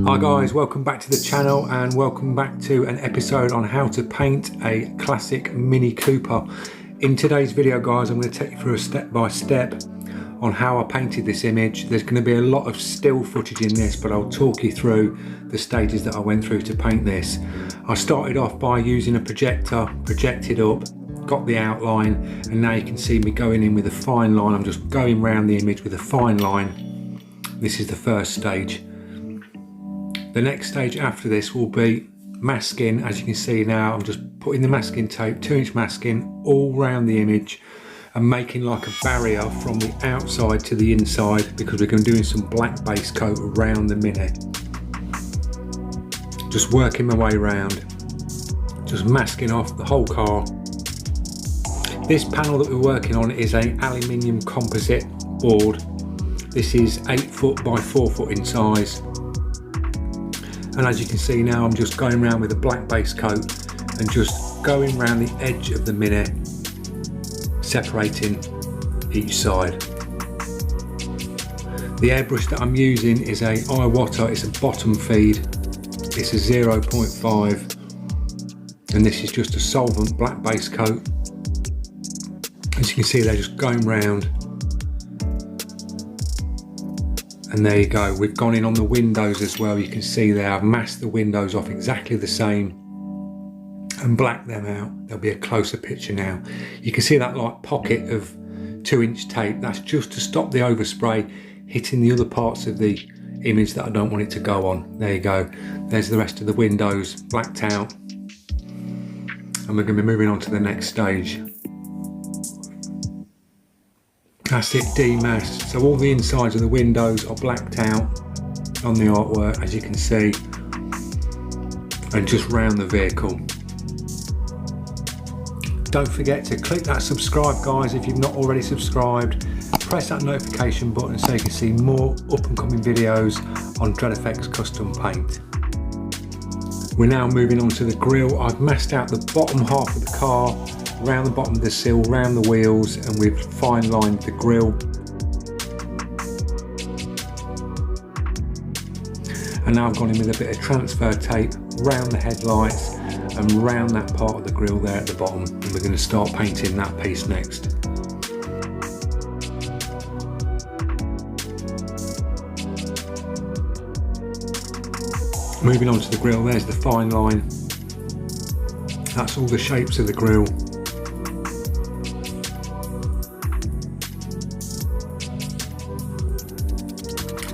Hi guys, welcome back to the channel and welcome back to an episode on how to paint a classic Mini Cooper. In today's video guys, I'm going to take you through a step by step on how I painted this image. There's going to be a lot of still footage in this, but I'll talk you through the stages that I went through to paint this. I started off by using a projector, projected up, got the outline, and now you can see me going in with a fine line. I'm just going around the image with a fine line. This is the first stage. The next stage after this will be masking. As you can see now, I'm just putting the masking tape, 2-inch masking, all around the image and making like a barrier from the outside to the inside, because we're going to be doing some black base coat around the Mini. Just working my way around, just masking off the whole car. This panel that we're working on is an aluminium composite board. This is 8 foot by 4 foot in size. And as you can see now, I'm just going around with a black base coat and just going around the edge of the Mini, separating each side. The airbrush that I'm using is a Iwata, it's a bottom feed. It's a 0.5, and this is just a solvent black base coat. As you can see, they're just going round. And there you go, we've gone in on the windows as well. You can see there, I've masked the windows off exactly the same and blacked them out. There'll be a closer picture now. You can see that like pocket of 2-inch tape. That's just to stop the overspray hitting the other parts of the image that I don't want it to go on. There you go, there's the rest of the windows blacked out. And we're going to be moving on to the next stage. That's it, demasked. So all the insides of the windows are blacked out on the artwork, as you can see, and just round the vehicle. Don't forget to click that subscribe guys if you've not already subscribed. Press that notification button so you can see more up and coming videos on Dred FX custom paint. We're now moving on to the grille. I've masked out the bottom half of the car, around the bottom of the sill, around the wheels, and we've fine lined the grille. And now I've gone in with a bit of transfer tape around the headlights and round that part of the grille there at the bottom, and we're going to start painting that piece next. Moving on to the grille, there's the fine line. That's all the shapes of the grille.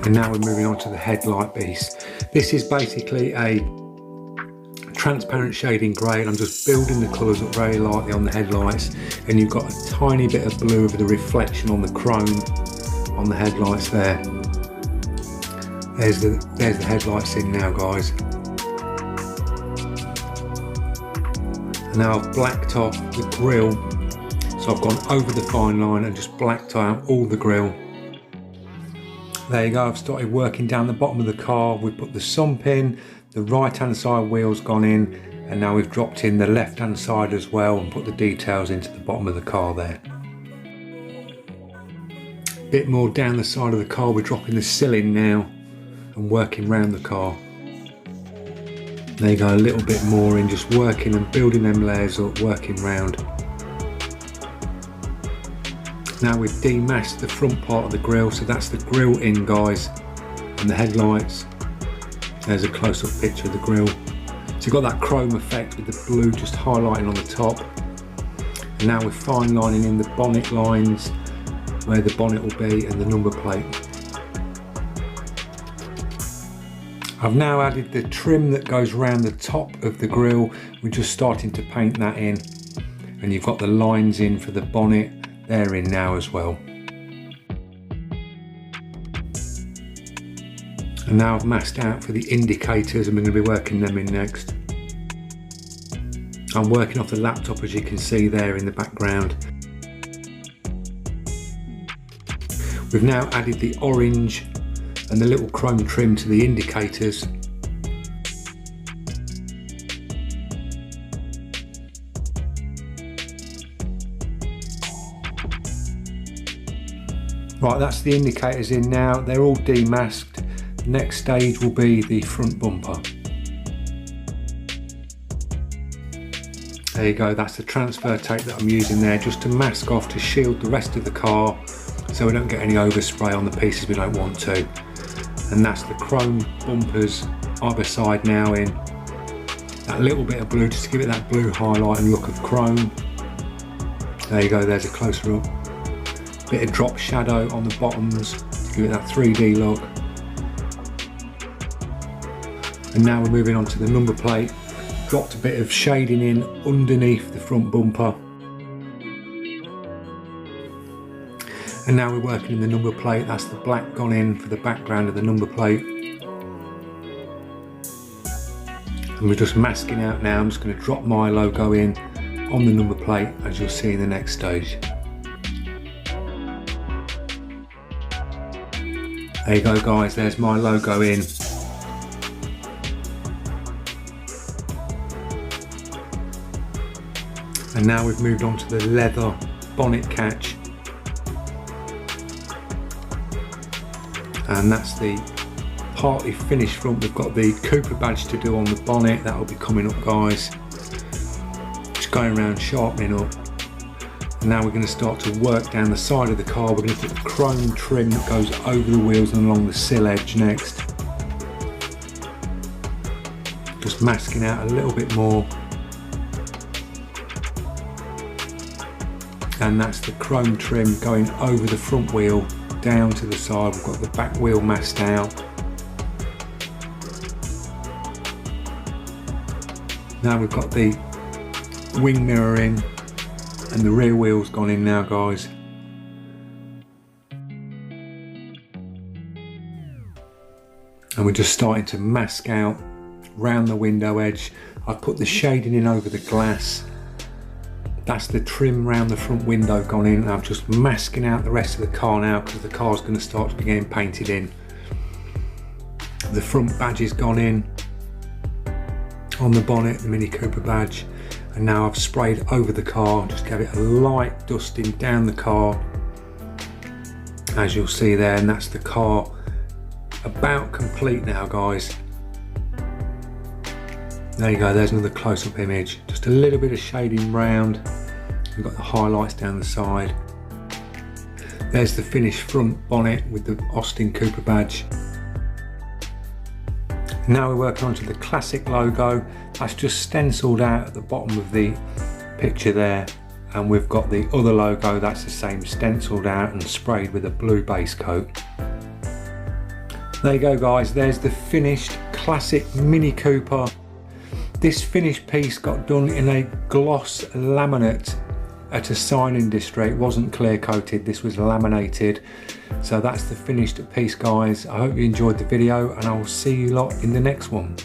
And now we're moving on to the headlight piece. This is basically a transparent shading grey, and I'm just building the colours up very lightly on the headlights, and you've got a tiny bit of blue of the reflection on the chrome on the headlights there. There's the headlights in now guys. And now I've blacked off the grille, so I've gone over the fine line and just blacked out all the grille. There you go, I've started working down the bottom of the car. We've put the sump in, the right hand side wheel's gone in, and now we've dropped in the left hand side as well and put the details into the bottom of the car there. A bit more down the side of the car, we're dropping the sill in now and working round the car. There you go, a little bit more in, just working and building them layers up, working round. Now we've demasked the front part of the grille, so that's the grille in guys, and the headlights. There's a close-up picture of the grille. So you've got that chrome effect with the blue just highlighting on the top. And now we're fine lining in the bonnet lines, where the bonnet will be, and the number plate. I've now added the trim that goes around the top of the grille. We're just starting to paint that in, and you've got the lines in for the bonnet. They're in now as well. And now I've masked out for the indicators, and we're going to be working them in next. I'm working off the laptop, as you can see there in the background. We've now added the orange and the little chrome trim to the indicators. Right, that's the indicators in now. They're all demasked. Next stage will be the front bumper. There you go, that's the transfer tape that I'm using there just to mask off, to shield the rest of the car so we don't get any overspray on the pieces we don't want to. And that's the chrome bumpers either side now in that little bit of blue just to give it that blue highlight and look of chrome. There you go, there's a closer up. Bit of drop shadow on the bottoms to give it that 3D look. And now we're moving on to the number plate. Dropped a bit of shading in underneath the front bumper. And now we're working in the number plate. That's the black gone in for the background of the number plate. And we're just masking out now. I'm just going to drop my logo in on the number plate, as you'll see in the next stage. There you go guys, there's my logo in. And now we've moved on to the leather bonnet catch. And that's the partly finished front. We've got the Cooper badge to do on the bonnet. That will be coming up guys. Just going around sharpening up. And now we're going to start to work down the side of the car. We're going to put the chrome trim that goes over the wheels and along the sill edge next. Just masking out a little bit more. And that's the chrome trim going over the front wheel down to the side. We've got the back wheel masked out. Now we've got the wing mirror in and the rear wheel's gone in now guys. And we're just starting to mask out round the window edge. I've put the shading in over the glass. That's the trim round the front window gone in. I'm just masking out the rest of the car now because the car's going to start to be getting painted in. The front badge is gone in on the bonnet, the Mini Cooper badge. And now I've sprayed over the car, just gave it a light dusting down the car, as you'll see there. And that's the car about complete now guys. There you go, there's another close-up image. Just a little bit of shading round. We've got the highlights down the side. There's the finished front bonnet with the Austin Cooper badge. Now we're working onto the classic logo. That's just stenciled out at the bottom of the picture there. And we've got the other logo, that's the same, stenciled out and sprayed with a blue base coat. There you go guys, there's the finished classic Mini Cooper. This finished piece got done in a gloss laminate at a signing industry. It wasn't clear coated, this was laminated. So that's the finished piece guys. I hope you enjoyed the video and I will see you lot in the next one.